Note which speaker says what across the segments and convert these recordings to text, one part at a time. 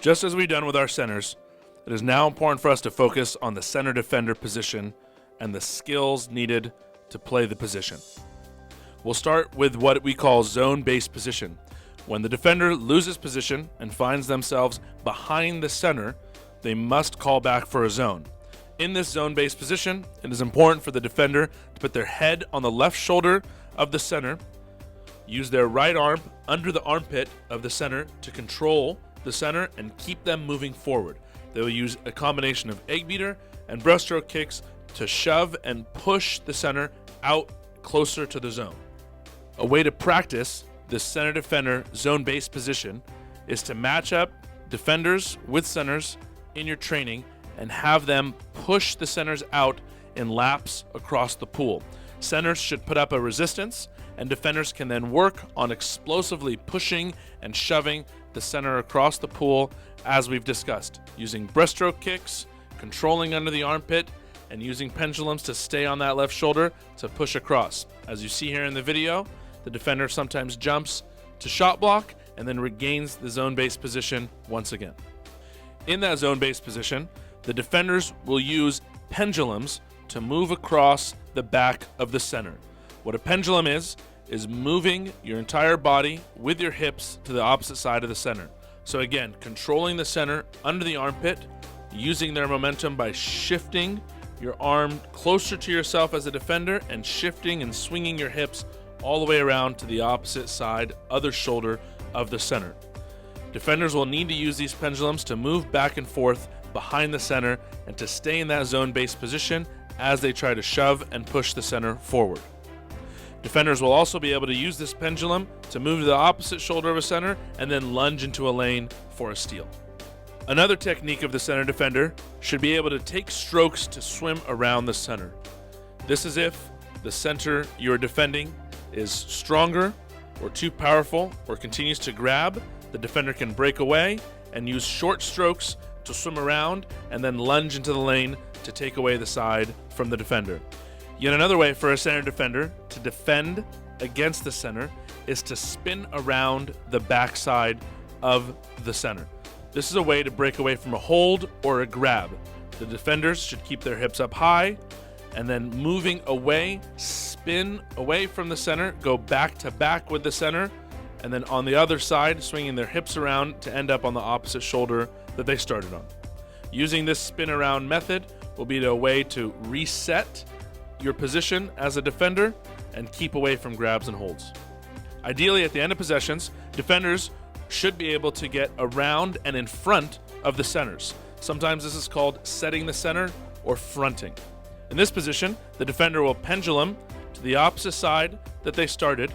Speaker 1: Just as we've done with our centers, it is now important for us to focus on the center defender position and the skills needed to play the position. We'll start with what we call zone-based position. When the defender loses position and finds themselves behind the center, they must call back for a zone. In this zone-based position, it is important for the defender to put their head on the left shoulder of the center, use their right arm under the armpit of the center to control the center and keep them moving forward. They will use a combination of egg beater and breaststroke kicks to shove and push the center out closer to the zone. A way to practice this center defender zone-based position is to match up defenders with centers in your training and have them push the centers out in laps across the pool. Centers should put up a resistance, and defenders can then work on explosively pushing and shoving the center across the pool, as we've discussed, using breaststroke kicks, controlling under the armpit, and using pendulums to stay on that left shoulder to push across. As you see here in the video, the defender sometimes jumps to shot block and then regains the zone-based position once again. In that zone-based position, the defenders will use pendulums to move across the back of the center. What a pendulum is moving your entire body with your hips to the opposite side of the center. So again, controlling the center under the armpit, using their momentum by shifting your arm closer to yourself as a defender and shifting and swinging your hips all the way around to the opposite side, other shoulder of the center. Defenders will need to use these pendulums to move back and forth behind the center and to stay in that zone-based position as they try to shove and push the center forward. Defenders will also be able to use this pendulum to move to the opposite shoulder of a center and then lunge into a lane for a steal. Another technique of the center defender should be able to take strokes to swim around the center. This is if the center you're defending is stronger or too powerful or continues to grab, the defender can break away and use short strokes to swim around and then lunge into the lane to take away the side from the defender. Yet another way for a center defender to defend against the center is to spin around the backside of the center. This is a way to break away from a hold or a grab. The defenders should keep their hips up high and then moving away, spin away from the center, go back to back with the center, and then on the other side, swinging their hips around to end up on the opposite shoulder that they started on. Using this spin around method will be a way to reset your position as a defender and keep away from grabs and holds. Ideally, at the end of possessions, defenders should be able to get around and in front of the centers. Sometimes this is called setting the center or fronting. In this position, the defender will pendulum to the opposite side that they started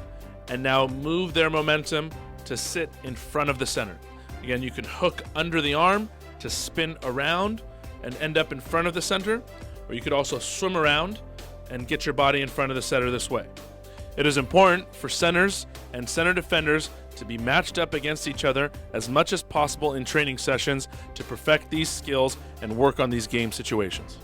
Speaker 1: and now move their momentum to sit in front of the center. Again, you can hook under the arm to spin around and end up in front of the center, or you could also swim around and get your body in front of the center this way. It is important for centers and center defenders to be matched up against each other as much as possible in training sessions to perfect these skills and work on these game situations.